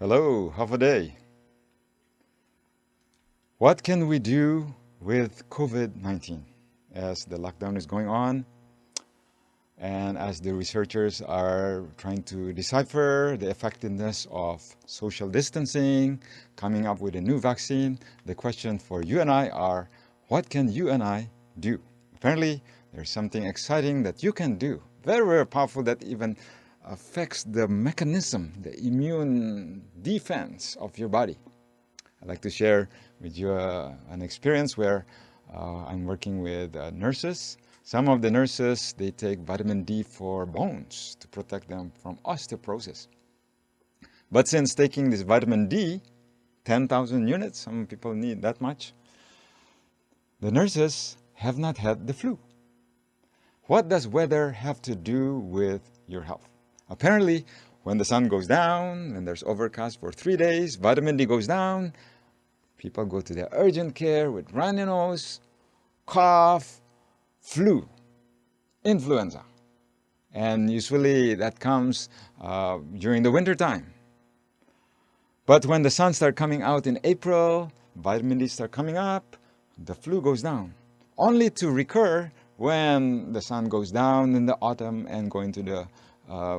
Hello, half a day. What can we do with COVID-19 as the lockdown is going on and as the researchers are trying to decipher the effectiveness of social distancing, coming up with a new vaccine? The question for you and I are, what can you and I do? Apparently, there's something exciting that you can do, very, very powerful, that even affects the mechanism, the immune defense of your body. I'd like to share with you an experience where I'm working with nurses. Some of the nurses, they take vitamin D for bones to protect them from osteoporosis. But since taking this vitamin D, 10,000 units, some people need that much, the nurses have not had the flu. What does weather have to do with your health? Apparently, when the sun goes down, when there's overcast for 3 days, vitamin D goes down, people go to their urgent care with runny nose, cough, flu, influenza. And usually that comes during the winter time. But when the sun starts coming out in April, vitamin D starts coming up, the flu goes down, only to recur when the sun goes down in the autumn and going to the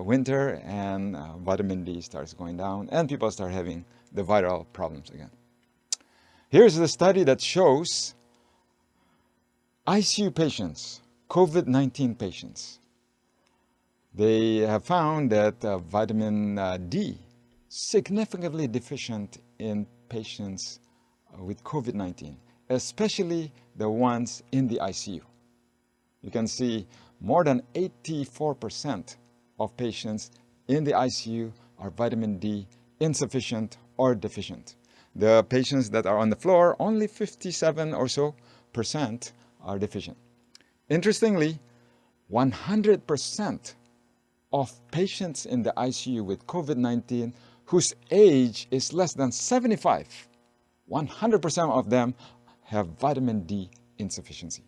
winter, and vitamin D starts going down and people start having the viral problems again. Here's the study that shows ICU patients, COVID-19 patients. They have found that vitamin D significantly deficient in patients with COVID-19, especially the ones in the ICU. You can see more than 84% of patients in the ICU are vitamin D insufficient or deficient. The patients that are on the floor, only 57 or so percent are deficient. Interestingly, 100% of patients in the ICU with COVID-19 whose age is less than 75, 100% of them have vitamin D insufficiency.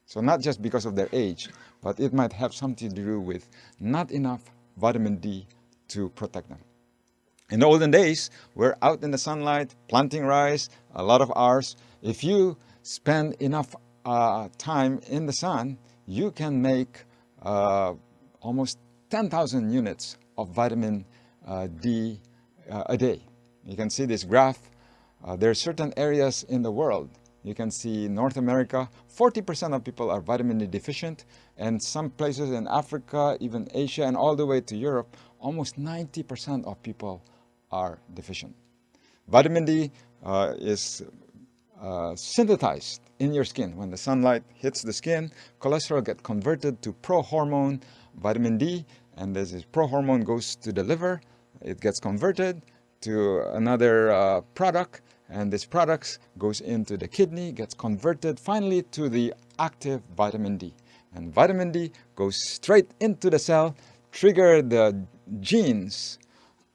So not just because of their age, but it might have something to do with not enough vitamin D to protect them. In the olden days, we're out in the sunlight, planting rice, a lot of hours. If you spend enough time in the sun, you can make almost 10,000 units of vitamin D a day. You can see this graph. There are certain areas in the world. You can see North America, 40% of people are vitamin D deficient, and some places in Africa, even Asia, and all the way to Europe, almost 90% of people are deficient. Vitamin D is synthesized in your skin. When the sunlight hits the skin, cholesterol gets converted to prohormone vitamin D, and this prohormone goes to the liver. It gets converted to another product, and this product goes into the kidney, gets converted finally to the active vitamin D. And vitamin D goes straight into the cell, trigger the genes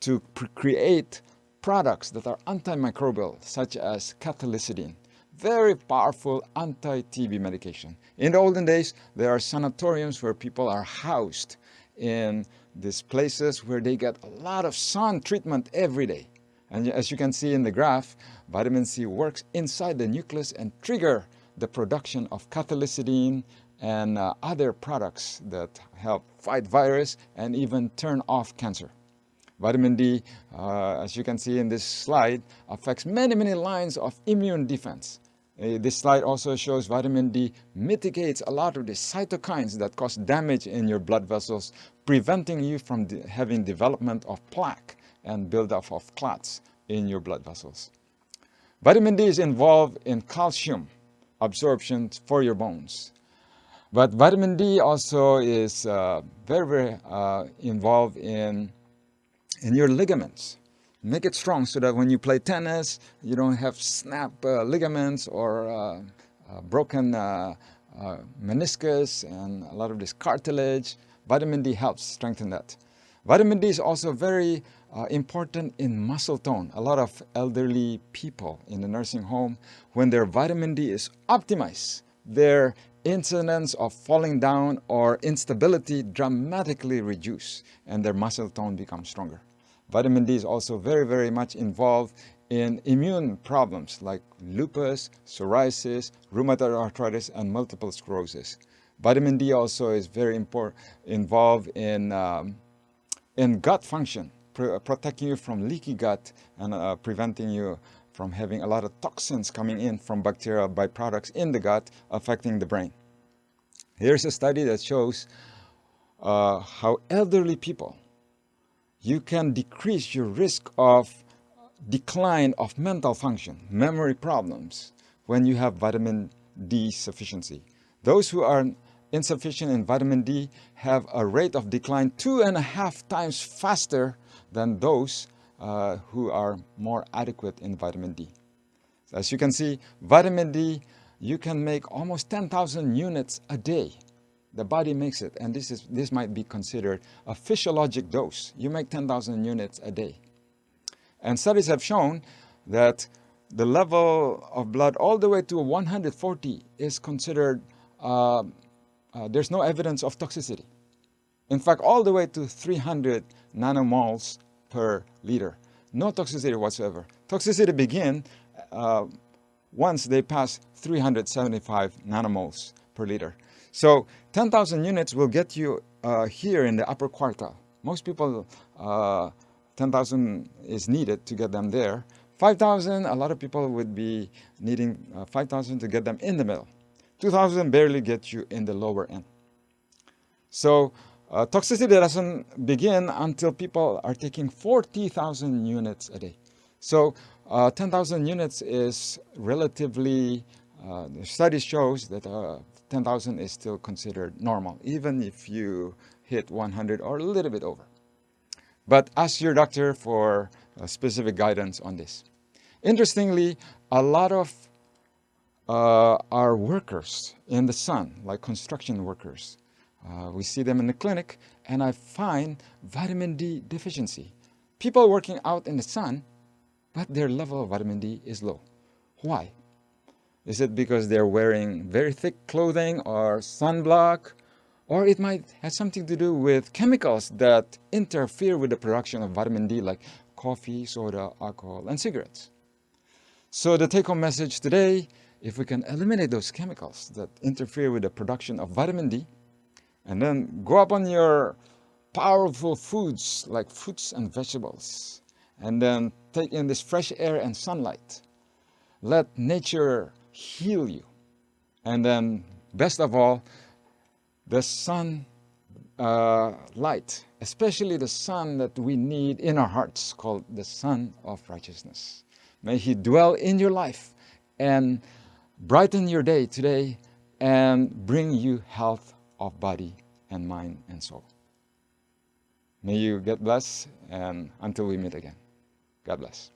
to create products that are antimicrobial, such as cathelicidin, very powerful anti-TB medication. In the olden days, there are sanatoriums where people are housed in these places where they get a lot of sun treatment every day. And as you can see in the graph, vitamin C works inside the nucleus and trigger the production of cathelicidin and other products that help fight virus and even turn off cancer. Vitamin D, as you can see in this slide, affects many, many lines of immune defense. This slide also shows vitamin D mitigates a lot of the cytokines that cause damage in your blood vessels, preventing you from having development of plaque and buildup of clots in your blood vessels. Vitamin D is involved in calcium absorption for your bones. But vitamin D also is very involved in your ligaments. Make it strong so that when you play tennis, you don't have snap ligaments or broken meniscus and a lot of this cartilage. Vitamin D helps strengthen that. Vitamin D is also very important in muscle tone. A lot of elderly people in the nursing home, when their vitamin D is optimized, their incidence of falling down or instability dramatically reduce and their muscle tone becomes stronger. Vitamin D is also very, very much involved in immune problems like lupus, psoriasis, rheumatoid arthritis, and multiple sclerosis. Vitamin D also is very involved in gut function, protecting you from leaky gut and preventing you from having a lot of toxins coming in from bacterial byproducts in the gut affecting the brain. Here's a study that shows how elderly people, you can decrease your risk of decline of mental function, memory problems, when you have vitamin D sufficiency. Those who are insufficient in vitamin D have a rate of decline 2.5 times faster than those who are more adequate in vitamin D. As you can see, vitamin D, you can make almost 10,000 units a day. The body makes it, and this might be considered a physiologic dose. You make 10,000 units a day. And studies have shown that the level of blood all the way to 140 is considered, there's no evidence of toxicity. In fact, all the way to 300 nanomoles per liter. No toxicity whatsoever. Toxicity begins once they pass 375 nanomoles per liter. So 10,000 units will get you here in the upper quartile. Most people, 10,000 is needed to get them there. 5,000, a lot of people would be needing 5,000 to get them in the middle. 2,000 barely get you in the lower end. So toxicity doesn't begin until people are taking 40,000 units a day. So 10,000 units is relatively, the study shows that 10,000 is still considered normal, even if you hit 100 or a little bit over. But ask your doctor for specific guidance on this. Interestingly, a lot of our workers in the sun, like construction workers, we see them in the clinic, and I find vitamin D deficiency. People working out in the sun, but their level of vitamin D is low. Why? Is it because they're wearing very thick clothing or sunblock? Or it might have something to do with chemicals that interfere with the production of vitamin D, like coffee, soda, alcohol, and cigarettes. So the take-home message today, if we can eliminate those chemicals that interfere with the production of vitamin D, and then go up on your powerful foods like fruits and vegetables, and then take in this fresh air and sunlight. Let nature heal you. And then, best of all, the sun light, especially the sun that we need in our hearts, called the sun of righteousness. May he dwell in your life and brighten your day today and bring you health of body and mind and soul. May you get blessed, and until we meet again, God bless.